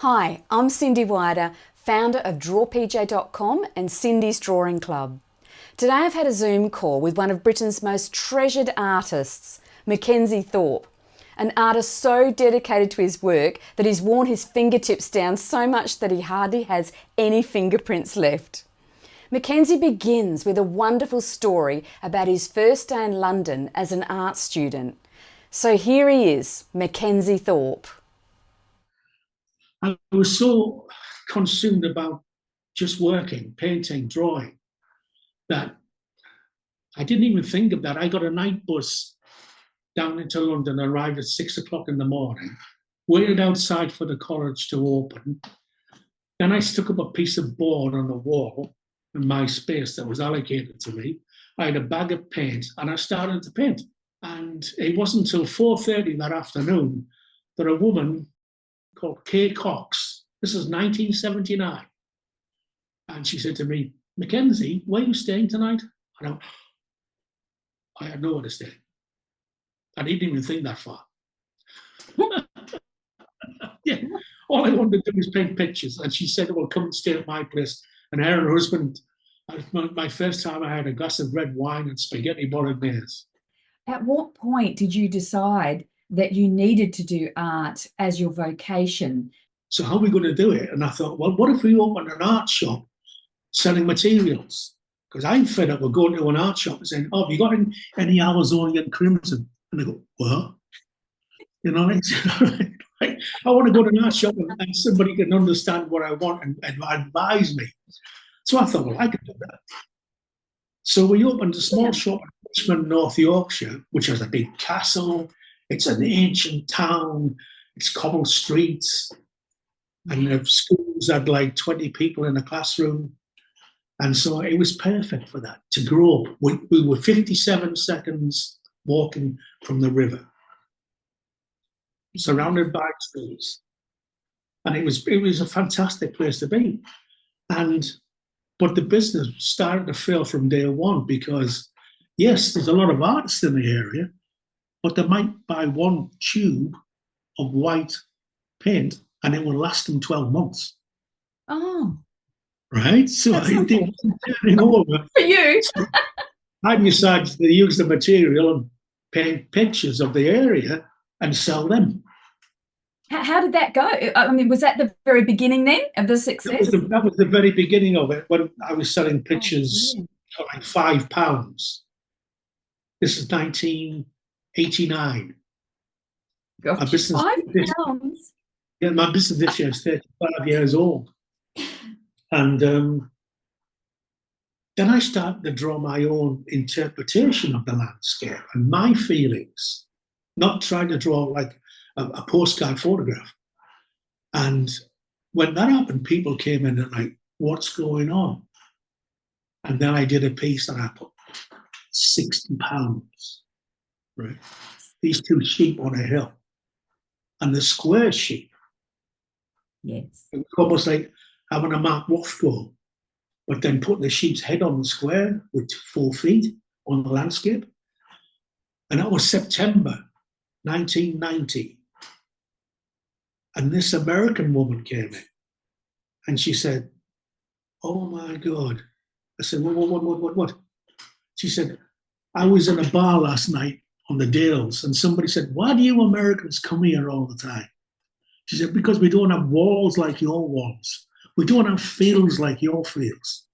Hi, I'm Cindy Wider, founder of drawpj.com and Cindy's Drawing Club. Today I've had a Zoom call with one of Britain's most treasured artists, Mackenzie Thorpe, an artist so dedicated to his work that he's worn his fingertips down so much that he hardly has any fingerprints left. Mackenzie begins with a wonderful story about his first day in London as an art student. So here he is, Mackenzie Thorpe. I was so consumed about just working, painting, drawing, that I didn't even think of that. I got a night bus down into London, arrived at 6 o'clock in the morning, waited outside for the college to open. Then I stuck up a piece of board on the wall in my space that was allocated to me. I had a bag of paint and I started to paint. And it wasn't until 4:30 that afternoon that a woman called Kay Cox, this is 1979, and she said to me, "Mackenzie, where are you staying tonight?" And I had nowhere to stay. I didn't even think that far. Yeah, all I wanted to do was paint pictures. And she said, "Well, come and stay at my place." And her and her husband, my first time I had a glass of red wine and spaghetti bolognese. At what point did you decide that you needed to do art as your vocation? So how are we going to do it? And I thought, well, what if we opened an art shop selling materials? Because I'm fed up with going to an art shop and saying, "Oh, have you got any Amazonian crimson?" And they go, "What?" You know, like, I want to go to an art shop and somebody can understand what I want and advise me. So I thought, well, I could do that. So we opened a small shop in Richmond, North Yorkshire, which has a big castle. It's an ancient town. It's cobbled streets. And the schools had like 20 people in a classroom. And so it was perfect for that, to grow up. We were 57 seconds walking from the river, surrounded by trees. And it was a fantastic place to be. But the business started to fail from day one because, yes, there's a lot of artists in the area, but they might buy one tube of white paint and it will last them 12 months. Oh, Right? So I think turning over. for you. So I decided to use the material and paint pictures of the area and sell them. How did that go? I mean, was that the very beginning then of the success? That was the very beginning of it, when I was selling pictures for like £5. This is 1989. Gosh, My business, £5. yeah, my business this year is 35 years old. And then I started to draw my own interpretation of the landscape and my feelings, not trying to draw like a postcard photograph. And when that happened, people came in and like, "What's going on?" And then I did a piece and I put £60, right? These two sheep on a hill. And the square sheep, Yes. it was almost like having a Mark Rothko, but then putting the sheep's head on the square with 4 feet on the landscape. And that was September 1990. And this American woman came in and she said, "Oh my God." I said, What? She said, "I was in a bar last night on the Dales and somebody said, 'Why do you Americans come here all the time?' She said, 'Because we don't have walls like your walls. We don't have fields like your fields.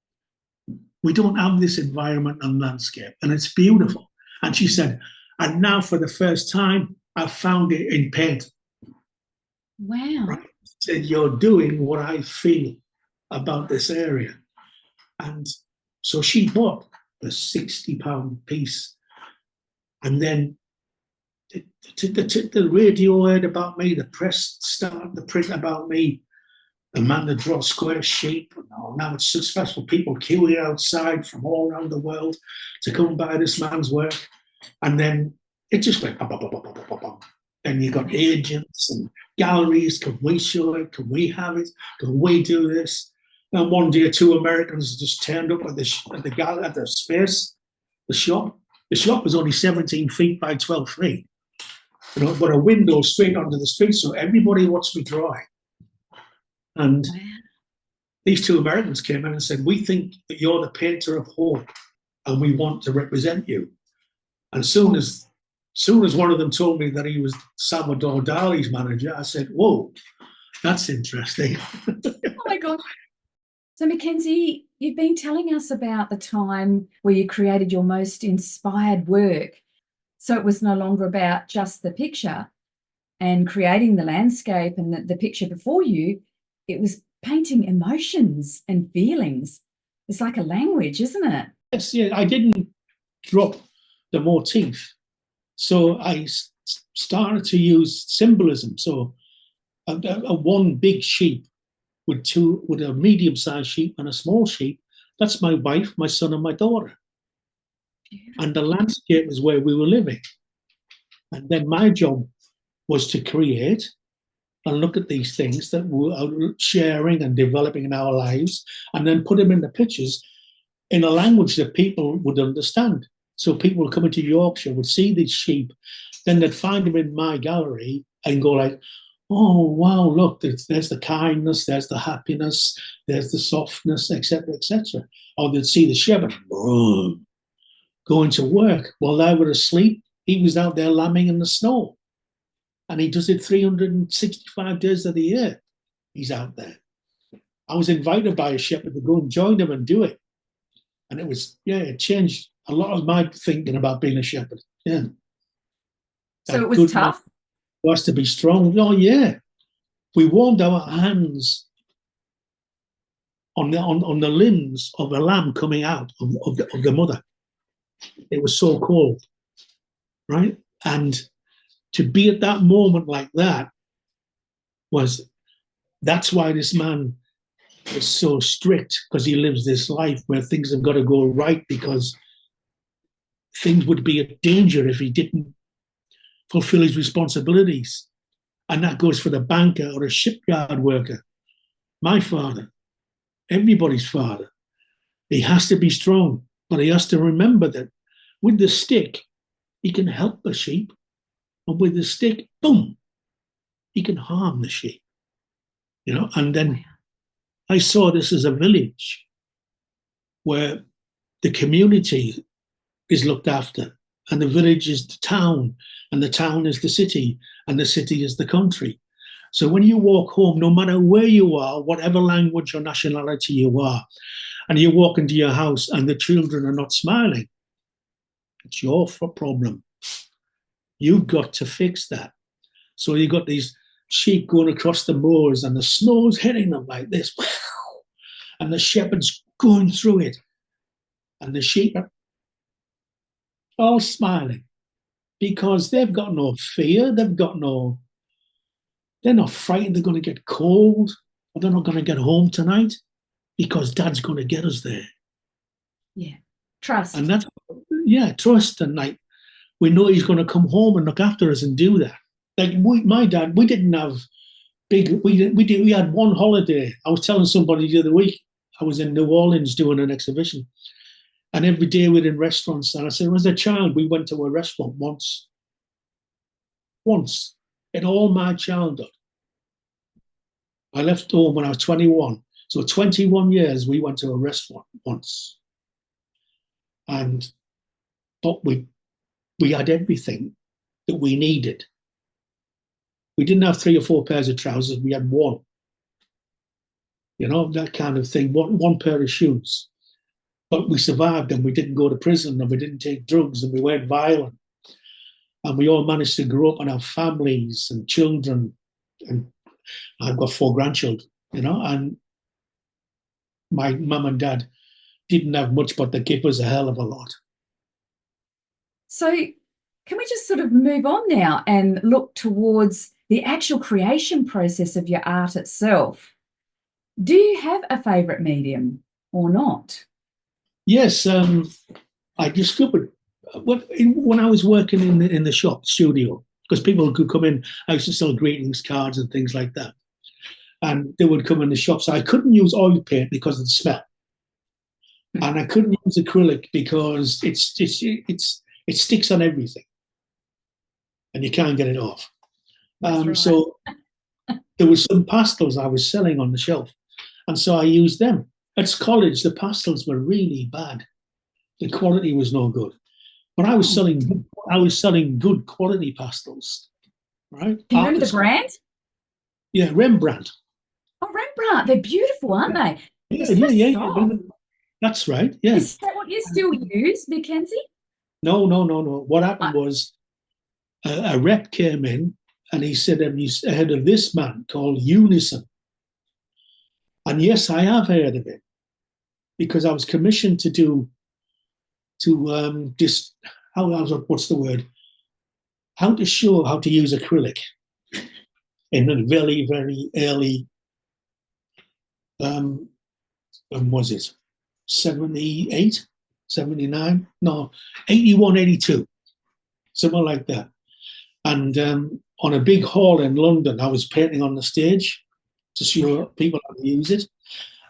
We don't have this environment and landscape, and it's beautiful.'" And she said, "And now for the first time, I've found it in paint." Wow. Right? She said, "You're doing what I feel about this area." And so she bought the £60 piece. And then the radio heard about me, the press started to print about me, the man that draws square sheep. Now it's successful, people queuing outside from all around the world to come buy this man's work. And then it just went, and you got agents and galleries. "Can we show it? Can we have it? Can we do this?" And one day, 2 Americans just turned up at the space, the shop. The shop was only 17 feet by 12 feet, but a window straight onto the street, so everybody watched me drawing. And Wow. these two Americans came in and said, "We think that you're the painter of hope, and we want to represent you." And soon as one of them told me that he was Salvador Dali's manager, I said, "Whoa, that's interesting." Oh my God. So, Mackenzie, you've been telling us about the time where you created your most inspired work. So it was no longer about just the picture and creating the landscape and the picture before you. It was painting emotions and feelings. It's like a language, isn't it? Yes, yeah, I didn't drop the motif. So I started to use symbolism. So a one big sheep with a medium-sized sheep and a small sheep. That's my wife, my son, and my daughter. And the landscape is where we were living. And then my job was to create and look at these things that we were sharing and developing in our lives, and then put them in the pictures in a language that people would understand. So people coming to Yorkshire would see these sheep, then they'd find them in my gallery and go like, "Oh wow, look, there's the kindness, there's the happiness, there's the softness, etc., etc." Or they'd see the shepherd going to work while they were asleep. He was out there lambing in the snow, and he does it 365 days of the year. He's out there. I was invited by a shepherd to go and join him and do it, and it was, yeah, it changed a lot of my thinking about being a shepherd. Yeah. So it was tough. Was to be strong. Oh yeah, we warmed our hands on the limbs of a lamb coming out of the mother. It was so cold, right? And to be at that moment like that that's why this man is so strict, because he lives this life where things have got to go right, because things would be a danger if he didn't fulfill his responsibilities. And that goes for the banker or a shipyard worker. My father, everybody's father, he has to be strong, but he has to remember that with the stick, he can help the sheep. And with the stick, boom, he can harm the sheep. And then I saw this as a village where the community is looked after, and the village is the town, and the town is the city, and the city is the country. So when you walk home, no matter where you are, whatever language or nationality you are, and you walk into your house and the children are not smiling, it's your problem. You've got to fix that. So you've got these sheep going across the moors, and the snow's hitting them like this, and the shepherd's going through it, and the sheep are all smiling because they've got no fear. They're not frightened they're going to get cold, or they're not going to get home tonight, because Dad's going to get us there. Yeah. Trust. And that's, yeah, trust. And like, we know he's going to come home and look after us and do that. Like my dad, we didn't have we had one holiday. I was telling somebody the other week, I was in New Orleans doing an exhibition, and every day we're in restaurants. And I said, as a child, we went to a restaurant once in all my childhood. I left home when I was 21. So 21 years, we went to a restaurant once. But we had everything that we needed. We didn't have 3 or 4 pairs of trousers. We had one. That kind of thing. One pair of shoes. But we survived, and we didn't go to prison, and we didn't take drugs, and we weren't violent. And we all managed to grow up and have families and children. And I've got 4 grandchildren, and my mum and dad didn't have much, but they gave us a hell of a lot. So can we just sort of move on now and look towards the actual creation process of your art itself? Do you have a favourite medium or not? Yes, I discovered when I was working in the shop studio, because people could come in. I used to sell greetings cards and things like that, and they would come in the shop. So I couldn't use oil paint because of the smell, and I couldn't use acrylic because it sticks on everything, and you can't get it off. Right. So there was some pastels I was selling on the shelf, and so I used them. At college, the pastels were really bad. The quality was no good, but I was selling good quality pastels, right? Do you remember the brand? Yeah, Rembrandt. Oh, Rembrandt. They're beautiful, aren't they? Yeah, They're so yeah. soft. That's right. Yeah. Is that what you still use, Mackenzie? No. What happened I- was a rep came in and he said, "Have you heard of this man called Unison?" And yes, I have heard of it because I was commissioned to do this. What's the word? How to show how to use acrylic in a very early. When was it? 78, 79? No, 81, 82, something like that. And on a big hall in London, I was painting on the stage to show people how to use it.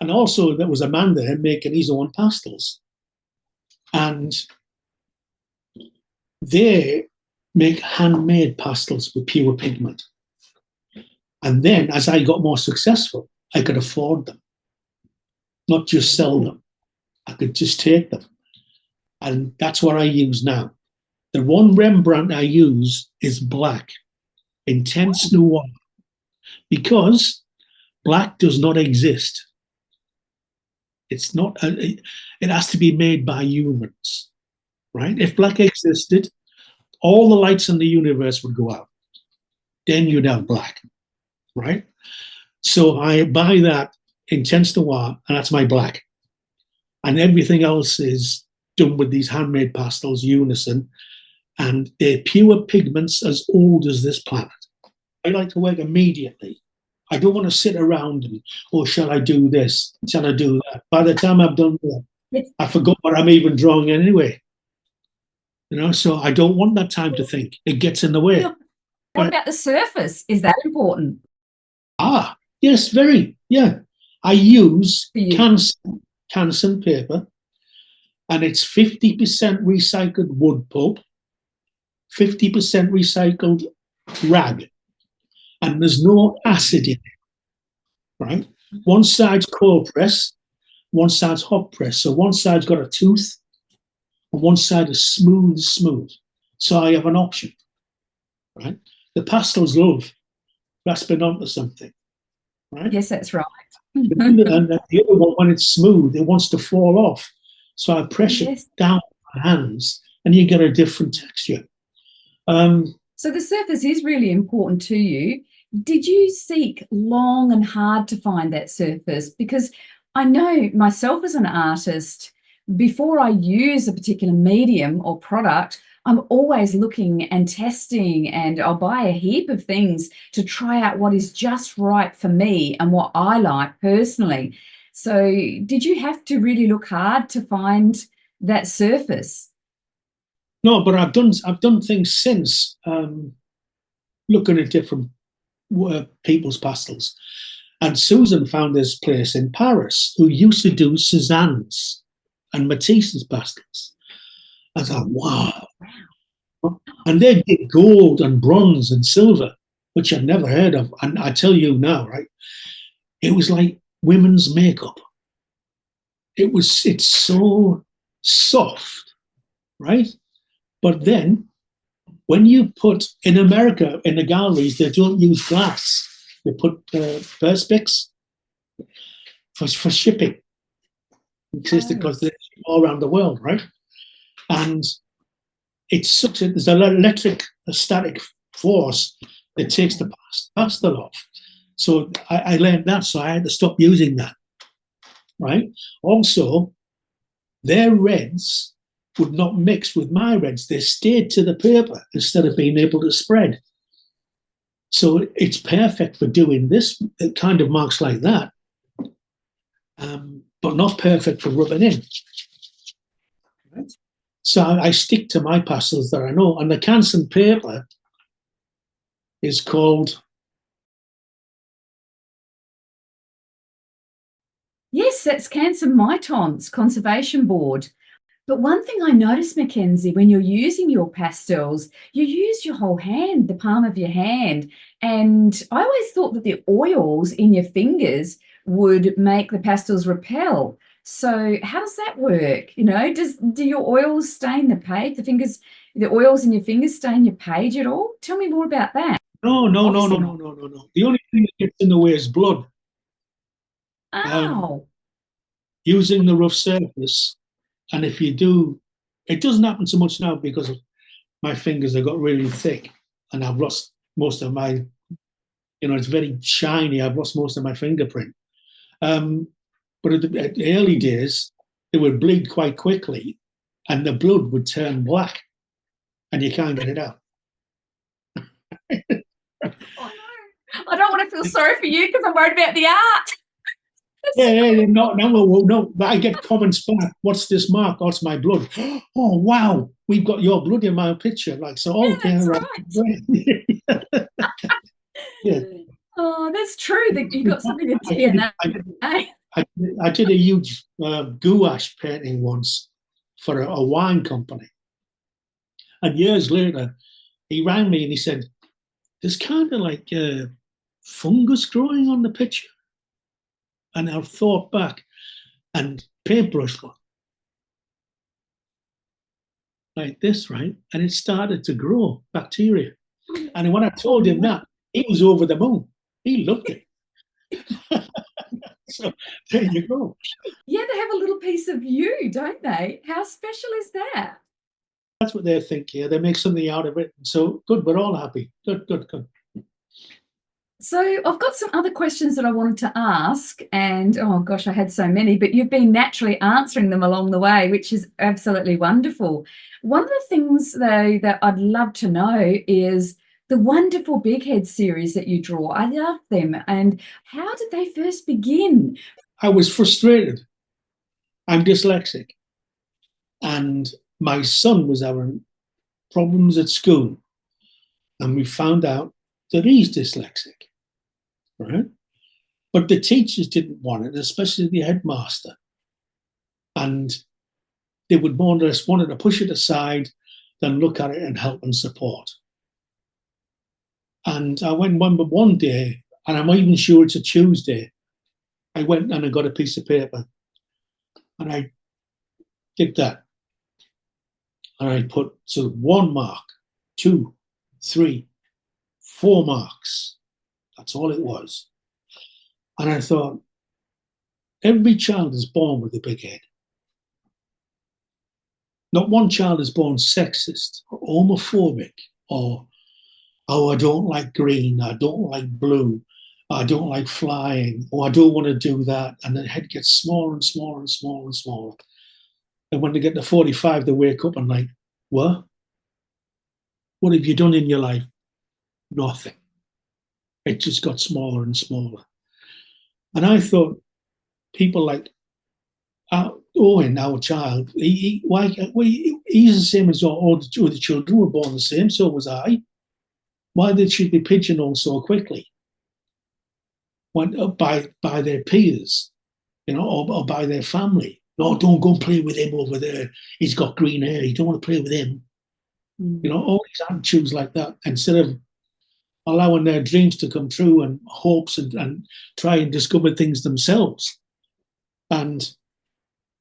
And also, there was a man there making his own pastels. And they make handmade pastels with pure pigment. And then, as I got more successful, I could afford them, not just sell them. I could just take them. And that's what I use now. The one Rembrandt I use is black, intense noir, because black does not exist. It's not. It has to be made by humans, right? If black existed, all the lights in the universe would go out. Then you'd have black, right? So I buy that intense noir, and that's my black. And everything else is done with these handmade pastels, Unison, and they're pure pigments as old as this planet. I like to work immediately. I don't want to sit around and, oh, shall I do this? Shall I do that? By the time I've done that, I forgot what I'm even drawing anyway. So I don't want that time to think. It gets in the way. What about the surface? Is that important? Yes, very. Yeah. I use Canson paper, and it's 50% recycled wood pulp, 50% recycled rag, and there's no acid in it, right? One side's cold press, one side's hot press. So one side's got a tooth, and one side is smooth. So I have an option, right? The pastels love grasping onto something, right? Yes, that's right. And the other one, when it's smooth, it wants to fall off. So I press it down with my hands, and you get a different texture. So the surface is really important to you. Did you seek long and hard to find that surface? Because I know myself as an artist, before I use a particular medium or product, I'm always looking and testing, and I'll buy a heap of things to try out what is just right for me and what I like personally. So did you have to really look hard to find that surface? No, but I've done things since, looking at different people's pastels. And Susan found this place in Paris who used to do Cézanne's and Matisse's pastels. I thought, wow. And they did gold and bronze and silver, which I'd never heard of. And I tell you now, right, it was like women's makeup. It's so soft, right? But then when you put in America, in the galleries, they don't use glass. They put perspex for shipping, because they're all around the world, right? And it's such there's an electric, a static force that takes the pastel off. So I learned that, so I had to stop using that, right? Also, their reds would not mix with my reds. They stayed to the paper instead of being able to spread. So it's perfect for doing this kind of marks like that, but not perfect for rubbing in. Right? So I stick to my pastels that I know. And the Canson paper is called... Yes, that's Cancer Mitons Conservation Board. But one thing I noticed, Mackenzie, when you're using your pastels, you use your whole hand, the palm of your hand. And I always thought that the oils in your fingers would make the pastels repel. So how does that work? You know, do your oils stain the page? The oils in your fingers stain your page at all? Tell me more about that. No, no, no, no, Obviously no, not. no, no, no. The only thing that gets in the way is blood. Oh, Using the rough surface, and if you do, it doesn't happen so much now because my fingers have got really thick, and I've lost most of my, it's very shiny. I've lost most of my fingerprint. But at the early days, it would bleed quite quickly, and the blood would turn black, and you can't get it out. oh no. I don't want to feel sorry for you because I'm worried about the art. Yeah, no. I get comments back. What's this mark? Oh, it's my blood. Oh, wow. We've got your blood in my picture. Like, so, Yeah, okay, that's right. right. Yeah. Oh, that's true. That you got something of DNA. I did a huge gouache painting once for a wine company. And years later, he rang me and he said, there's kind of like fungus growing on the picture. And I thought back and paintbrush one like this, right? And it started to grow bacteria. And when I told him that, he was over the moon. He loved it. So there you go. Yeah, they have a little piece of you, don't they? How special is that? That's what they think here. They make something out of it. So good, we're all happy. Good, good, good. So I've got some other questions that I wanted to ask, and oh gosh, I had so many, but you've been naturally answering them along the way, which is absolutely wonderful. One of the things, though, that I'd love to know is the wonderful Big Head series that you draw. I love them. And how did they first begin? I was frustrated. I'm dyslexic. And my son was having problems at school. And we found out that he's dyslexic, right? But the teachers didn't want it, especially the headmaster. And they would more or less wanted to push it aside than look at it and help and support. And I went one day, and I'm even sure it's a Tuesday, I went and I got a piece of paper and I did that. And I put sort of 1 mark, 2, 3, 4 marks. That's all it was. And I thought, every child is born with a big head. Not one child is born sexist or homophobic or, oh, I don't like green, I don't like blue, I don't like flying, or I don't want to do that. And the head gets smaller and smaller and smaller and smaller. And when they get to 45, they wake up and like, what? What have you done in your life? Nothing. It just got smaller and smaller. And I thought, people like Owen, our child, he's the same as all the children were born the same, so was I. Why did she be pigeonholed so quickly? By their peers, or by their family. No, don't go and play with him over there. He's got green hair. You don't want to play with him. All these attitudes like that, instead of allowing their dreams to come true and hopes and try and discover things themselves. And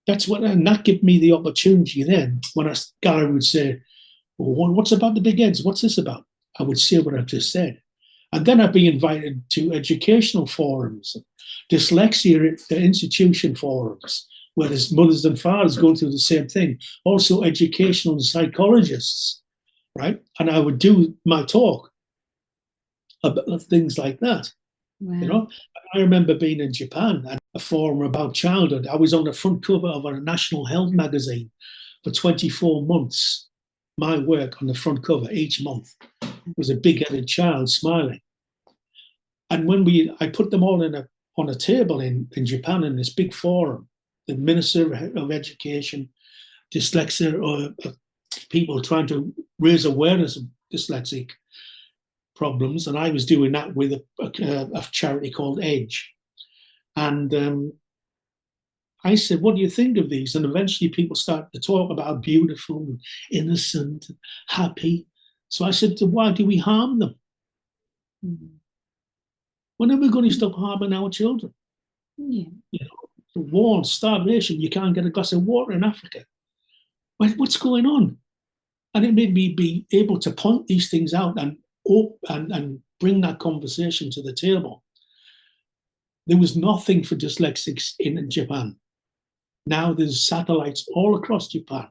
that gave me the opportunity then when a gallery would say, well, what's about the big heads? What's this about? I would say what I've just said. And then I'd be invited to educational forums, dyslexia institution forums, where there's mothers and fathers going through the same thing. Also educational psychologists, right? And I would do my talk about things like that. Wow. I remember being in Japan at a forum about childhood. I was on the front cover of a national health magazine for 24 months. My work on the front cover each month was a big-headed child smiling. And when I put them all on a table in Japan in this big forum, the Minister of Education, dyslexia, or people trying to raise awareness of dyslexic problems, and I was doing that with a charity called Edge. And I said, what do you think of these? And eventually people started to talk about beautiful and innocent and happy. So I said, why do we harm them? Mm. When are we going to stop harming our children? Yeah. You know, war, starvation, you can't get a glass of water in Africa. What's going on? And it made me be able to point these things out and bring that conversation to the table. There was nothing for dyslexics in Japan. Now there's satellites all across Japan.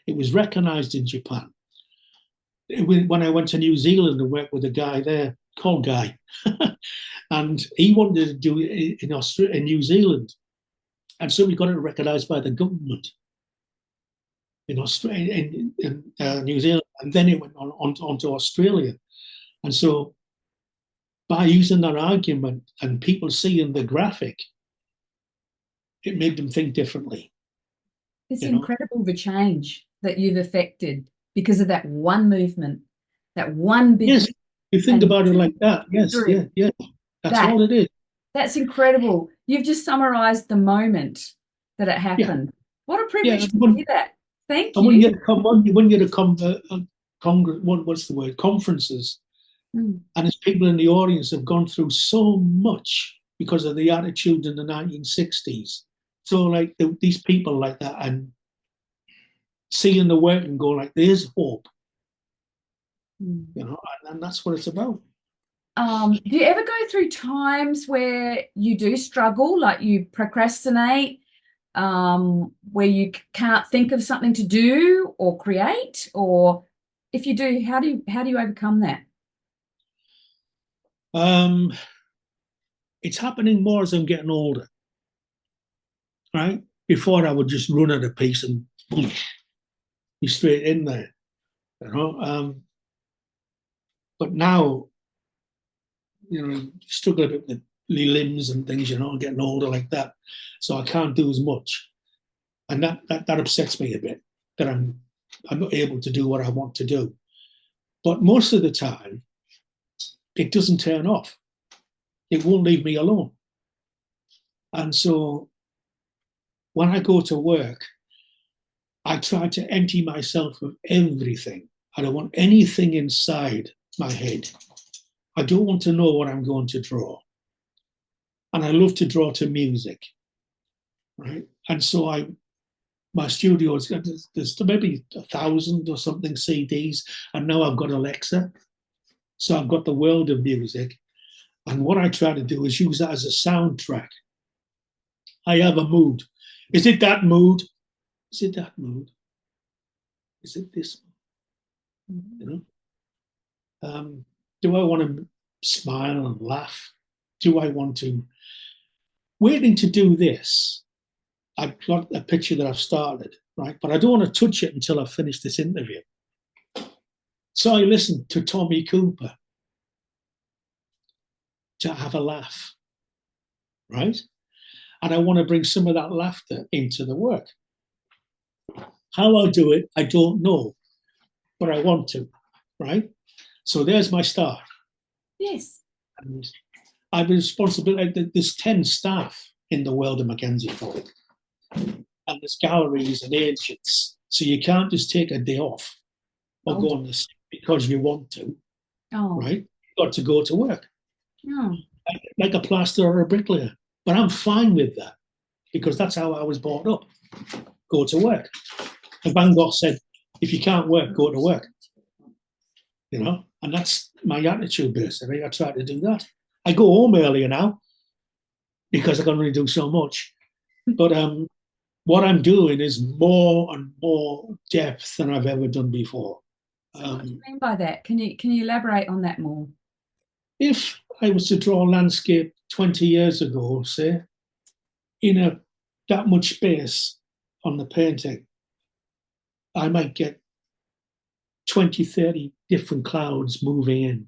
It was recognized in Japan. When I went to New Zealand and worked with a guy there called Guy, and he wanted to do it in Australia, in New Zealand, and so we got it recognized by the government in Australia, in New Zealand, and then it went on to Australia. And so by using that argument and people seeing the graphic, it made them think differently. It's incredible the change that you've affected because of that one movement, that one big. Yes, you think about it like that. Yes, yeah. That's all it is. That's incredible. You've just summarized the moment that it happened. Yeah. What a privilege to hear that. Thank you. And when you're what's the word? Conferences, and as people in the audience have gone through so much because of the attitude in the 1960s. So like these people like that, and seeing the work and go like, there's hope, you know, and that's what it's about. Do you ever go through times where you do struggle, like you procrastinate, where you can't think of something to do or create? Or if you do, how do you overcome that? It's happening more as I'm getting older, right? Before I would just run at a piece and boom, be straight in there, you know. But now, you know, struggle a bit with the limbs and things, you know, getting older like that. So I can't do as much. And that upsets me a bit, that I'm not able to do what I want to do. But most of the time, it doesn't turn off. It won't leave me alone. And so when I go to work, I try to empty myself of everything. I don't want anything inside my head. I don't want to know what I'm going to draw. And I love to draw to music, right? And so my studio is, there's maybe 1,000 or something CDs, and now I've got Alexa. So I've got the world of music. And what I try to do is use that as a soundtrack. I have a mood. Is it that mood? Is it that mood? Is it this? You know? Do I want to smile and laugh? Do I want to? Waiting to do this, I've got a picture that I've started, right? But I don't want to touch it until I've finished this interview. So I listened to Tommy Cooper to have a laugh, right? And I want to bring some of that laughter into the work. How I'll do it, I don't know, but I want to, right? So there's my start. Yes. And I'm responsible. There's 10 staff in the world of Mackenzie Thorpe, and there's galleries and agents. So you can't just take a day off or go on this because you want to, right? You've got to go to work, like a plasterer or a bricklayer. But I'm fine with that because that's how I was brought up. Go to work. And Van Gogh said, if you can't work, go to work. You know, and that's my attitude basically. I try to do that. I go home earlier now because I can only do so much. But what I'm doing is more and more depth than I've ever done before. What do you mean by that? Can you elaborate on that more? If I was to draw a landscape 20 years ago, say, in that much space on the painting, I might get 20, 30 different clouds moving in.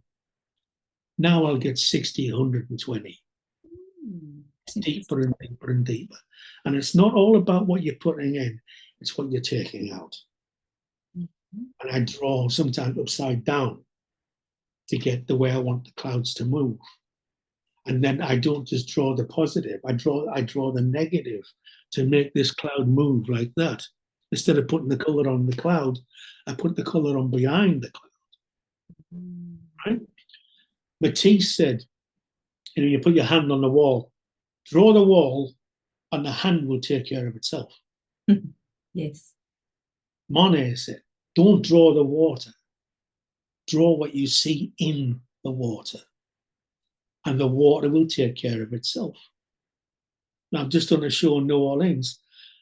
Now I'll get 60, 120. Deeper and deeper and deeper. And it's not all about what you're putting in, it's what you're taking out. And I draw sometimes upside down to get the way I want the clouds to move. And then I don't just draw the positive. I draw the negative to make this cloud move like that. Instead of putting the color on the cloud, I put the color on behind the cloud. Right? Matisse said, you put your hand on the wall, draw the wall, and the hand will take care of itself. Yes. Monet said, don't draw the water. Draw what you see in the water, and the water will take care of itself. Now, I've just done a show in New Orleans,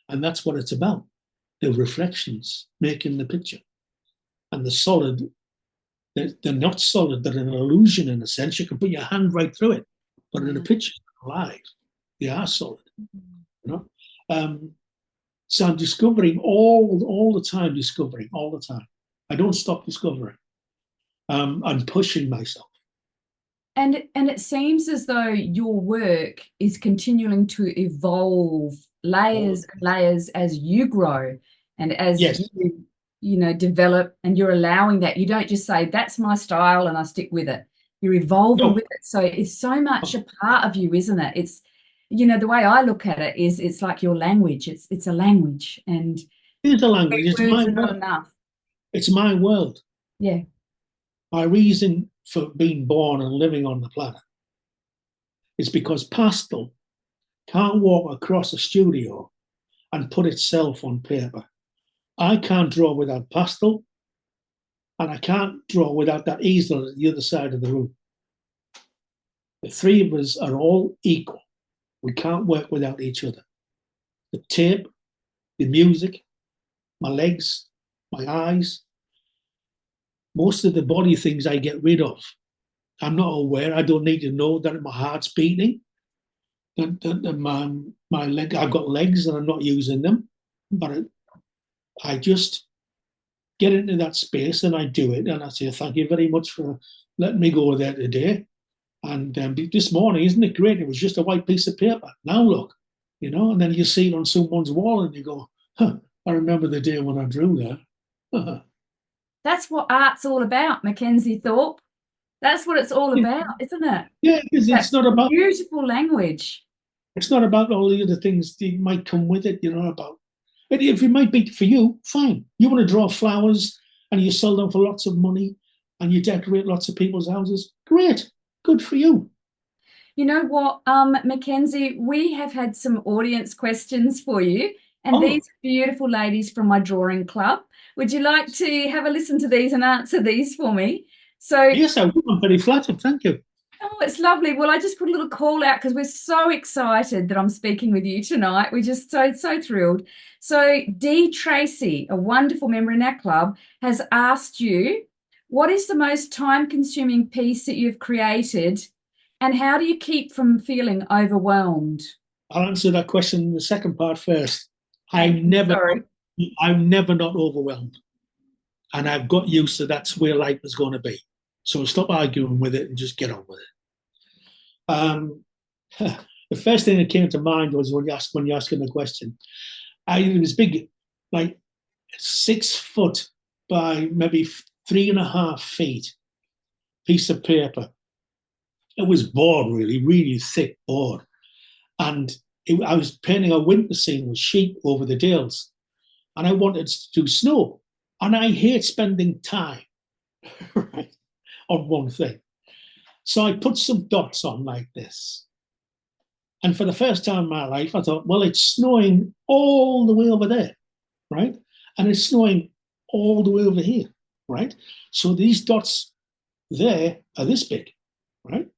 and that's what it's about. The reflections making the picture. And the solid, they're not solid, they're an illusion in a sense. You can put your hand right through it, but in a picture, they're alive. They are solid. You know? So I'm discovering all the time, all the time. I don't stop discovering. I'm pushing myself. And it seems as though your work is continuing to evolve layers and layers as you grow and as you develop, and you're allowing that. You don't just say, that's my style and I stick with it. You're evolving with it. So it's so much a part of you, isn't it? It's, the way I look at it is it's like your language. It's a language. And it's a language. It's words my are not world. enough. It's my world. Yeah. My reason for being born and living on the planet is because pastel can't walk across a studio and put itself on paper. I can't draw without pastel, and I can't draw without that easel at the other side of the room. The three of us are all equal. We can't work without each other. The tape, the music, my legs, my eyes, most of the body things I get rid of. I'm not aware. I don't need to know that my heart's beating. That my leg, I've got legs and I'm not using them. But I just get into that space and I do it. And I say, thank you very much for letting me go there today. And this morning, isn't it great? It was just a white piece of paper. Now look, and then you see it on someone's wall and you go, I remember the day when I drew that. That's what art's all about, Mackenzie Thorpe. That's what it's all about, isn't it? Yeah, because it's not about beautiful language. It's not about all the other things that might come with it, about. But if it might be for you, fine. You want to draw flowers and you sell them for lots of money and you decorate lots of people's houses, great. Good for you. You know what, Mackenzie, we have had some audience questions for you. And these beautiful ladies from my drawing club. Would you like to have a listen to these and answer these for me? So yes, I would. I'm very flattered. Thank you. Oh, it's lovely. Well, I just put a little call out because we're so excited that I'm speaking with you tonight. We're just so thrilled. So Dee Tracy, a wonderful member in our club, has asked you, what is the most time-consuming piece that you've created and how do you keep from feeling overwhelmed? I'll answer that question in the second part first. I'm never not overwhelmed. And I've got used to that's where life is going to be. So stop arguing with it and just get on with it. The first thing that came to mind was when you're asking the question. It was big, like 6 foot by maybe 3.5 feet piece of paper. It was board, really thick board. And I was painting a winter scene with sheep over the dales. And I wanted to do snow. And I hate spending time right, on one thing. So I put some dots on like this. And for the first time in my life, I thought, well, it's snowing all the way over there, right? And it's snowing all the way over here, right? So these dots there are this big, right?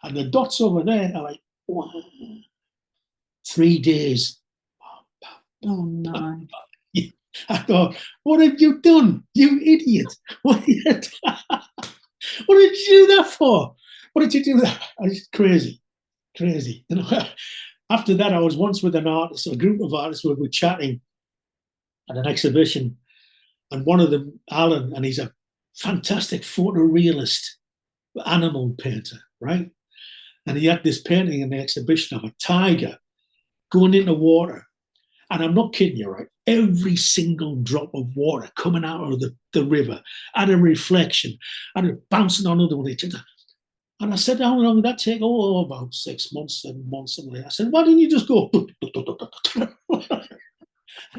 And the dots over there are like, wow, 3 days. Oh, no. I thought, what have you done, you idiot? What did you do that for? What did you do that? I was crazy. After that, I was once with an artist, a group of artists, we were chatting at an exhibition, and one of them, Alan, and he's a fantastic photorealist animal painter, right? And he had this painting in the exhibition of a tiger going into water. And I'm not kidding you, right? Every single drop of water coming out of the river, and a reflection, and it bouncing on other one each other. And I said, how long did that take? Oh, about 6 months, 7 months, something like that. I said, why didn't you just go?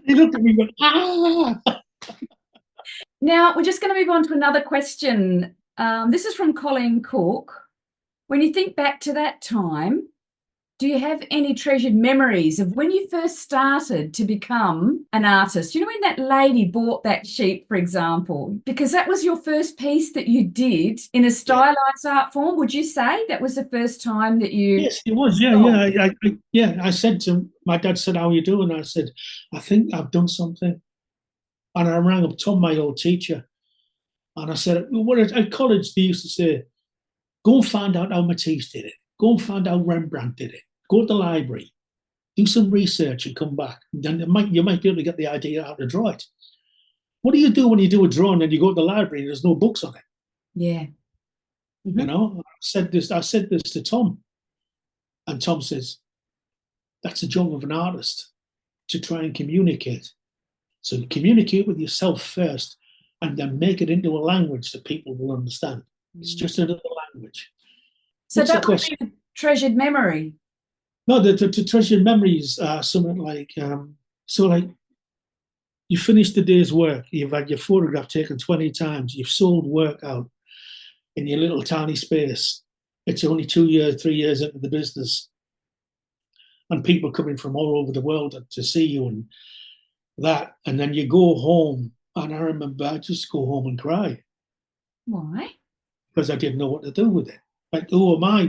He looked at me and went, ah. Now, we're just going to move on to another question. This is from Colleen Cook. When you think back to that time, do you have any treasured memories of when you first started to become an artist? You know, when that lady bought that sheep, for example, because that was your first piece that you did in a stylized art form. Would you say that was the first time that you? Yes, it was. Yeah, yeah. I said to my dad, said, "How are you doing?" I said, "I think I've done something." And I rang up Tom, my old teacher, and I said, "What at college they used to say, go and find out how Matisse did it. Go and find out Rembrandt did it. Go to the library, do some research, and come back. Then you might be able to get the idea how to draw it." What do you do when you do a drawing and you go to the library and there's no books on it? Yeah. Mm-hmm. You know, I said this to Tom, and Tom says, "That's the job of an artist, to try and communicate. So communicate with yourself first, and then make it into a language that people will understand. It's just another language." So what's that the would question? be a treasured memory. No, the treasured memories are something like, so like you finished the day's work, you've had your photograph taken 20 times, you've sold work out in your little tiny space. It's only 2 years, 3 years into the business, and people coming from all over the world to see you and that. And then you go home, and I remember I just go home and cry Why? because I didn't know what to do with it. Like, who am I?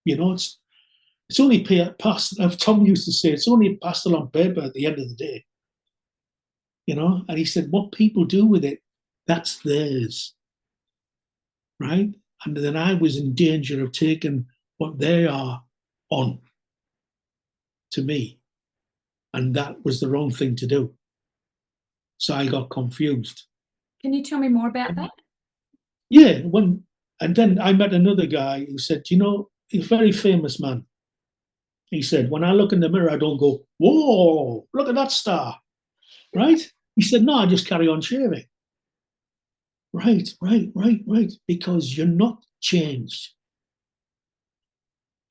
You know, it's only past. Tom used to say, it's only pastel on paper at the end of the day. You know, and he said, what people do with it, that's theirs, right? And then I was in danger of taking what they are on to me, and that was the wrong thing to do. So I got confused. Can you tell me more about that? Yeah, and then I met another guy who said, you know, he's a very famous man. He said, when I look in the mirror, I don't go, whoa, look at that star, right? He said, no, I just carry on shaving. Right. Because you're not changed.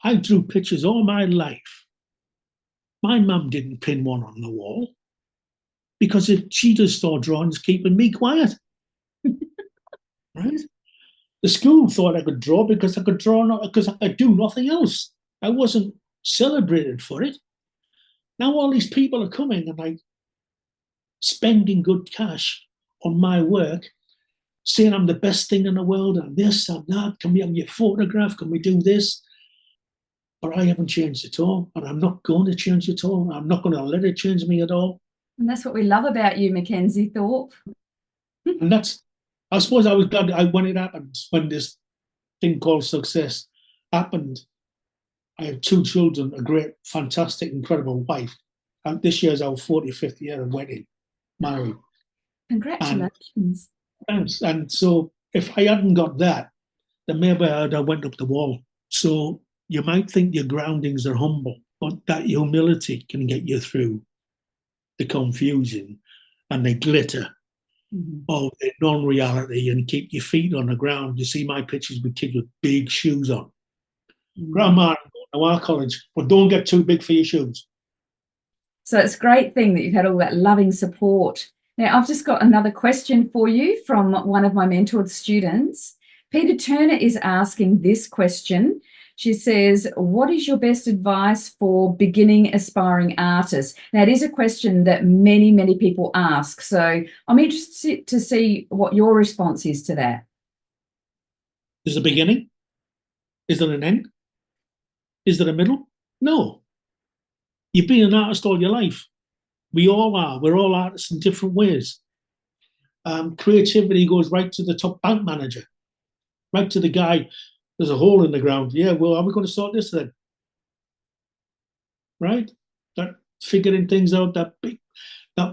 I drew pictures all my life. My mum didn't pin one on the wall because she just thought drawing's keeping me quiet. Right? The school thought I could draw because I could draw, because I could do nothing else. I wasn't celebrated for it. Now all these people are coming and like spending good cash on my work, saying I'm the best thing in the world and this and that. Can we have your photograph? Can we do this? But I haven't changed at all, and I'm not going to change at all. I'm not going to let it change me at all. And that's what we love about you, Mackenzie Thorpe. And that's, I suppose I was glad when it happened, when this thing called success happened. I have 2 children, a great, fantastic, incredible wife. And this year's our 45th year of wedding, married. Congratulations. And so if I hadn't got that, then maybe I'd have went up the wall. So you might think your groundings are humble, but that humility can get you through the confusion and the glitter of the non-reality and keep your feet on the ground. You see my pictures with kids with big shoes on. Grandma, go to our college, but don't get too big for your shoes. So it's a great thing that you've had all that loving support. Now, I've just got another question for you from one of my mentored students. Peter Turner is asking this question. She says, what is your best advice for beginning aspiring artists? Now, it is a question that many, many people ask. So I'm interested to see what your response is to that. Is there a beginning? Is there an end? Is there a middle? No. You've been an artist all your life. We all are. We're all artists in different ways. Creativity goes right to the top bank manager, right to the guy. There's a hole in the ground. Yeah, well, how are we going to sort this then? Right? That figuring things out, that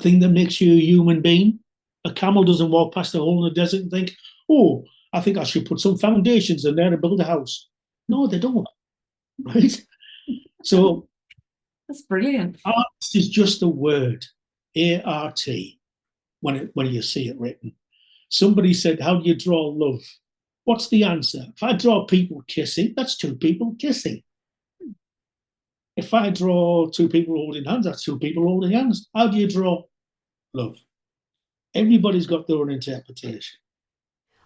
thing that makes you a human being. A camel doesn't walk past a hole in the desert and think, oh, I think I should put some foundations in there to build a house. No, they don't. Right? So that's brilliant. Artist is just a word, A-R-T, when you see it written. Somebody said, how do you draw love? What's the answer? If I draw people kissing, that's two people kissing. If I draw two people holding hands, that's two people holding hands. How do you draw love? Everybody's got their own interpretation.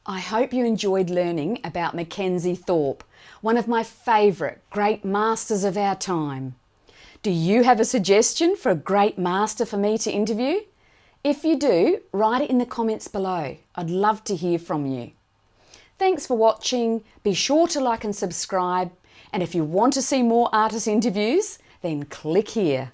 I hope you enjoyed learning about Mackenzie Thorpe, one of my favourite great masters of our time. Do you have a suggestion for a great master for me to interview? If you do, write it in the comments below. I'd love to hear from you. Thanks for watching. Be sure to like and subscribe. And if you want to see more artist interviews, then click here.